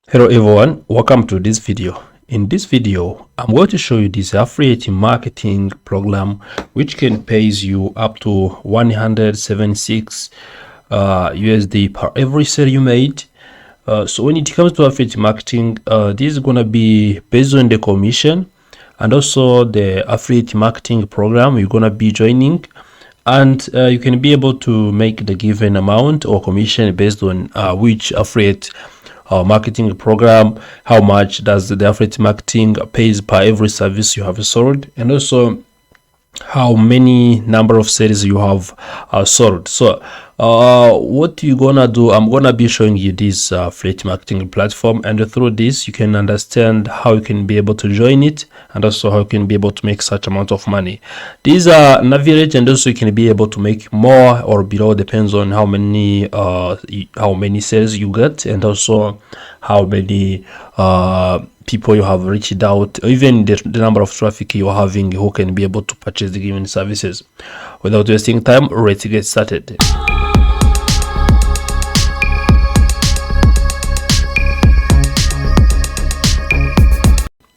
Hello everyone, welcome to this video. In this video, I'm going to show you this affiliate marketing program which can pays you up to 176 USD per every sale you made. So when it comes to affiliate marketing, this is gonna be based on the commission and also the affiliate marketing program you're gonna be joining, and you can be able to make the given amount or commission based on which affiliate marketing program, how much does the affiliate marketing pays per every service you have sold, and also how many number of sales you have sold. So what you gonna do, I'm gonna be showing you this affiliate marketing platform, and through this you can understand how you can be able to join it and also how you can be able to make such amount of money. These are an average, and also you can be able to make more or below, depends on how many sales you get and also how many people you have reached out, or even the number of traffic you are having who can be able to purchase the given services. Without wasting time, let's get started.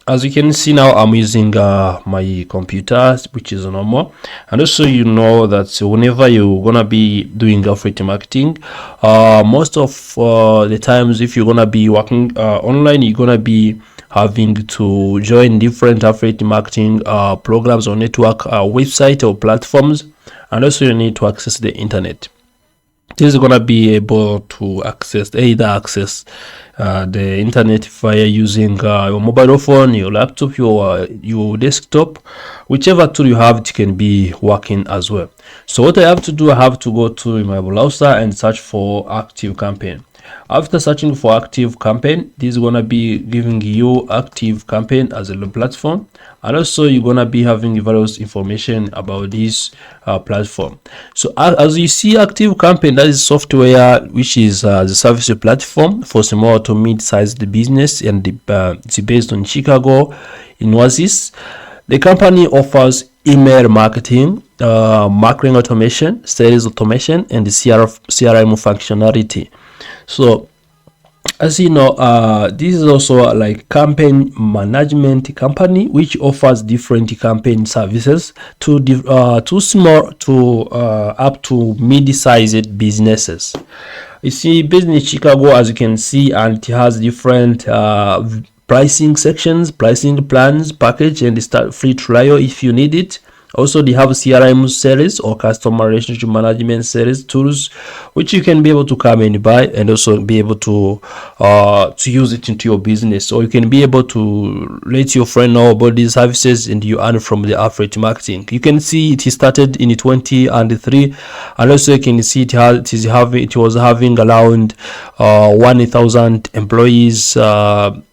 As you can see now, I'm using my computer, which is normal, and also you know that whenever you're gonna be doing affiliate marketing, most of the times if you're gonna be working online, you're gonna be having to join different affiliate marketing programs or network website or platforms, and also you need to access the internet. This is gonna be able to access the internet via using your mobile phone, your laptop, your desktop, whichever tool you have, it can be working as well. So what I have to do, I have to go to my browser and search for ActiveCampaign. After searching for ActiveCampaign, this is gonna be giving you ActiveCampaign as a platform, and also you're gonna be having various information about this platform. So as you see, ActiveCampaign, that is software which is the service platform for small to mid-sized business, and it's based on Chicago, Illinois. The company offers email marketing, marketing automation, sales automation, and the CRM functionality. So as you know, this is also like campaign management company which offers different campaign services to small to up to mid-sized businesses. You see, based in Chicago, as you can see, and it has different pricing sections, pricing plans, package, and start free trial if you need it. Also, they have CRM series or customer relationship management series tools, which you can be able to come and buy and also be able to use it into your business. Or you can be able to let your friend know about these services and you earn from the affiliate marketing. You can see it started in 2023, and also you can see it was having around 1,000 employees around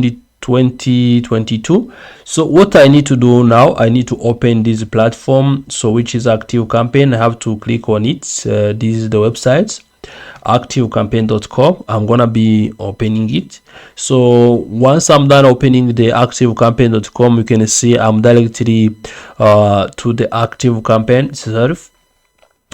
it 2022. So what I need to do now, I need to open this platform, so which is ActiveCampaign. I have to click on it. This is the website, activecampaign.com. I'm gonna be opening it. So once I'm done opening the activecampaign.com, you can see I'm directly to the ActiveCampaign itself.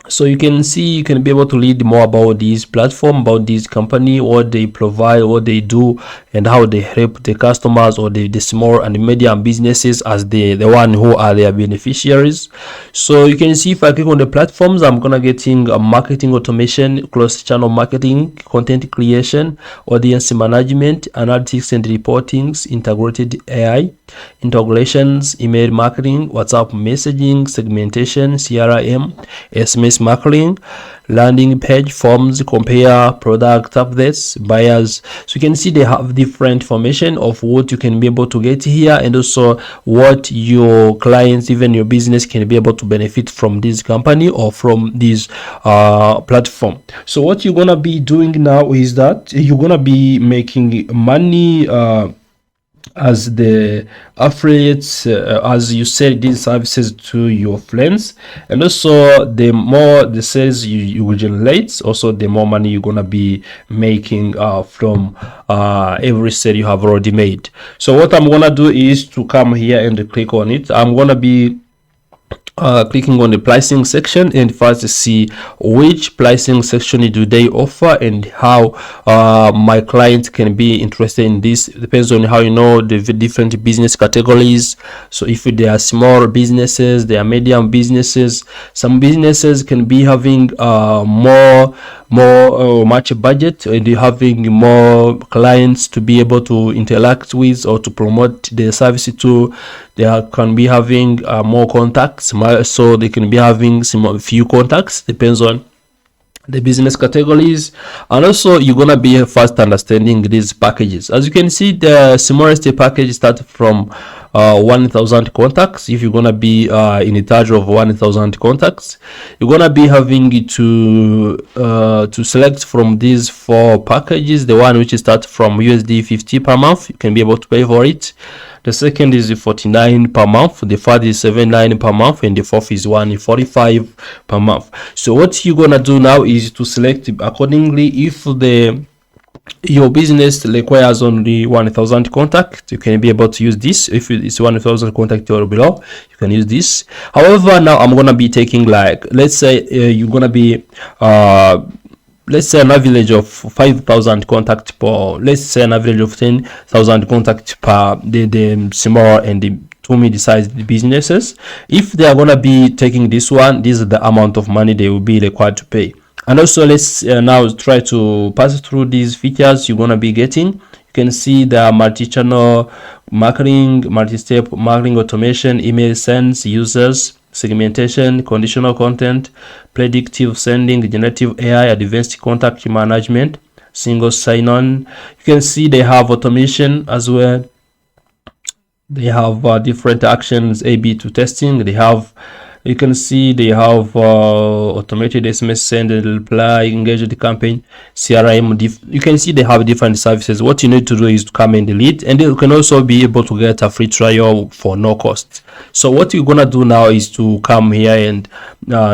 So you can see, you can be able to read more about this platform, about this company, what they provide, what they do, and how they help the customers or the small and medium businesses as the one who are their beneficiaries. So you can see, if I click on the platforms, I'm gonna getting marketing automation, cross channel marketing, content creation, audience management, analytics and reportings, integrated AI, integrations, email marketing, WhatsApp messaging, segmentation, CRM, SMS marketing, landing page forms, compare product updates, buyers. So you can see they have different information of what you can be able to get here, and also what your clients, even your business, can be able to benefit from this company or from this platform. So what you're gonna be doing now is that you're gonna be making money as the affiliates, as you sell these services to your friends, and also the more the sales you will generate, also the more money you're gonna be making from every sale you have already made. So what I'm gonna do is to come here and click on it. I'm gonna be clicking on the pricing section, and first see which pricing section do they offer and how my client can be interested in this. It depends on how you know the different business categories. So if they are small businesses, they are medium businesses, some businesses can be having much budget, and you're having more clients to be able to interact with or to promote their service to. They can be having more contacts, so they can be having few contacts, depends on the business categories. And also you're gonna be first understanding these packages. As you can see, the smallest package starts from 1,000 contacts. If you're gonna be in charge of 1,000 contacts, you're gonna be having to select from these 4 packages. The one which starts from USD 50 per month, you can be able to pay for it. The second is 49 per month, the third is 79 per month, and the fourth is 145 per month. So what you're gonna do now is to select accordingly. If your business requires only 1,000 contacts, you can be able to use this. If it's 1,000 contacts or below, you can use this. However, now I'm gonna be taking, like, let's say you're gonna be let's say an average of 5,000 contacts per, let's say an average of 10,000 contacts per the small and the to mid-sized businesses. If they are gonna be taking this one, this is the amount of money they will be required to pay. And also let's now try to pass through these features you're gonna be getting. You can see the multi-channel marketing, multi-step marketing automation, email sends, users, segmentation, conditional content, predictive sending, generative AI, advanced contact management, single sign-on. You can see they have automation as well. They have different actions, A/B2 testing. They have, you can see they have automated SMS send and reply, engaged campaign, CRM. You can see they have different services. What you need to do is to come and delete, and you can also be able to get a free trial for no cost. So what you're gonna do now is to come here and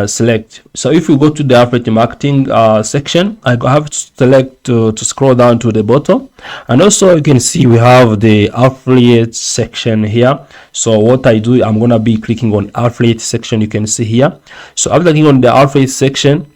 select. So if you go to the affiliate marketing section, I have to select to scroll down to the bottom, and also you can see we have the affiliate section here. So what I do, I'm gonna be clicking on affiliate section. You can see here. So after clicking on the affiliate section,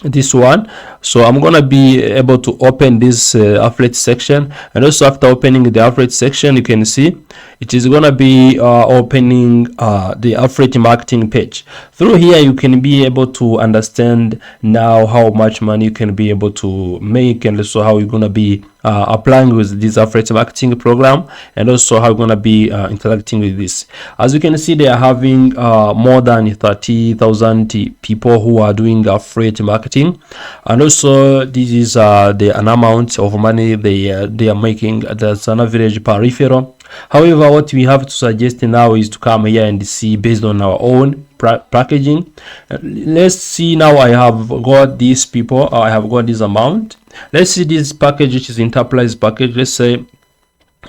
this one, so I'm gonna be able to open this affiliate section, and also after opening the affiliate section, you can see it is gonna be opening the affiliate marketing page. Through here you can be able to understand now how much money you can be able to make, and also how you're gonna be applying with this affiliate marketing program, and also how you're gonna be interacting with this. As you can see, they are having more than 30,000 people who are doing affiliate marketing, and also this is an amount of money they are making. That's an average per referral. However, what we have to suggest now is to come here and see based on our own packaging. Let's see, now I have got these people, I have got this amount. Let's see this package, which is enterprise package. Let's say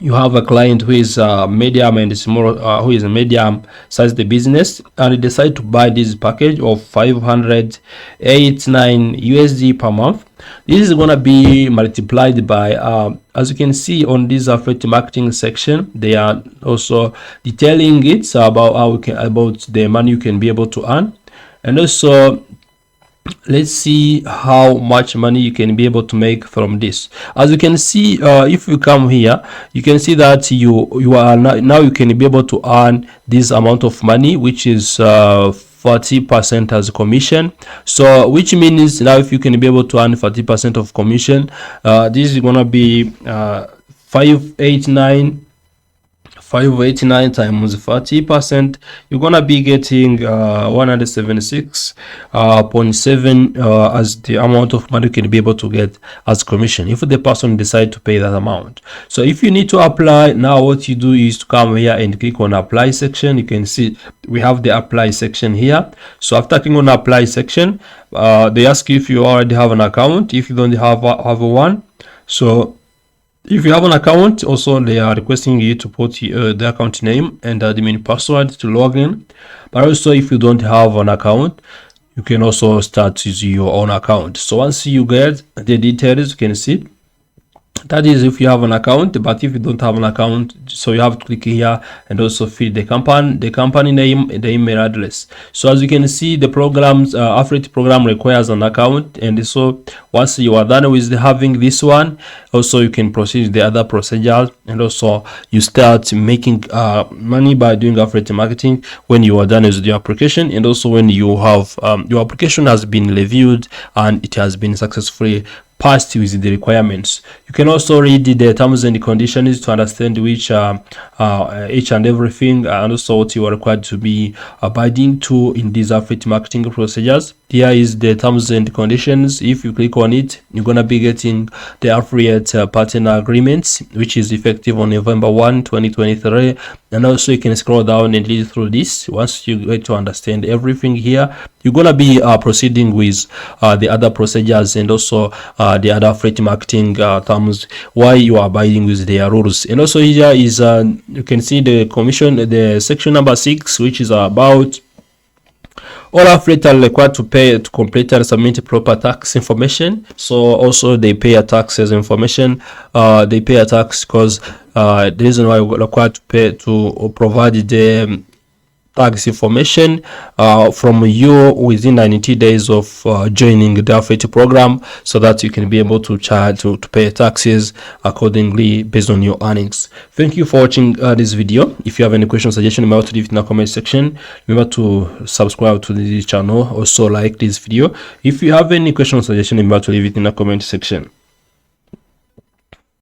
you have a client who is medium and small, who is a medium sized business, and you decide to buy this package of 589 USD per month. This is going to be multiplied by as you can see on this affiliate marketing section, they are also detailing it about how about the money you can be able to earn. And also let's see how much money you can be able to make from this. As you can see, if you come here, you can see that you are now you can be able to earn this amount of money, which is 40% as a commission. So which means now if you can be able to earn 40% of commission, this is gonna be 589 times 40%, you're gonna be getting 176.7 as the amount of money you can be able to get as commission if the person decide to pay that amount. So if you need to apply, now what you do is to come here and click on apply section. You can see we have the apply section here. So after clicking on apply section, they ask you if you already have an account. If you don't have one, so if you have an account, also they are requesting you to put the account name and admin password to log in. But also if you don't have an account, you can also start using your own account. So once you get the details, you can see that is if you have an account. But if you don't have an account, So you have to click here and also fill the company name and the email address. So as you can see, the programs affiliate program requires an account, and so once you are done with having this one, also you can proceed with the other procedures, and also you start making money by doing affiliate marketing when you are done with your application, and also when you have your application has been reviewed and it has been successfully passed with the requirements. You can also read the terms and conditions to understand which each and everything, and also what you are required to be abiding to in these affiliate marketing procedures. Here is the terms and conditions. If you click on it, you're gonna be getting the affiliate partner agreements, which is effective on November 1, 2023. And also you can scroll down and read through this. Once you get to understand everything here, you're gonna be proceeding with the other procedures, and also the other affiliate marketing terms, why you are abiding with their rules. And also here is you can see the commission, the section number 6, which is about all affiliates are required to pay to complete and submit proper tax information. So also they pay a taxes information. They pay a tax because the reason why we're required to pay to provide the tax information from you within 90 days of joining the affiliate program, so that you can be able to charge to pay taxes accordingly based on your earnings. Thank you for watching this video. If you have any question, suggestion, remember to leave it in the comment section. Remember to subscribe to this channel, also like this video. If you have any question or suggestion, remember to leave it in the comment section.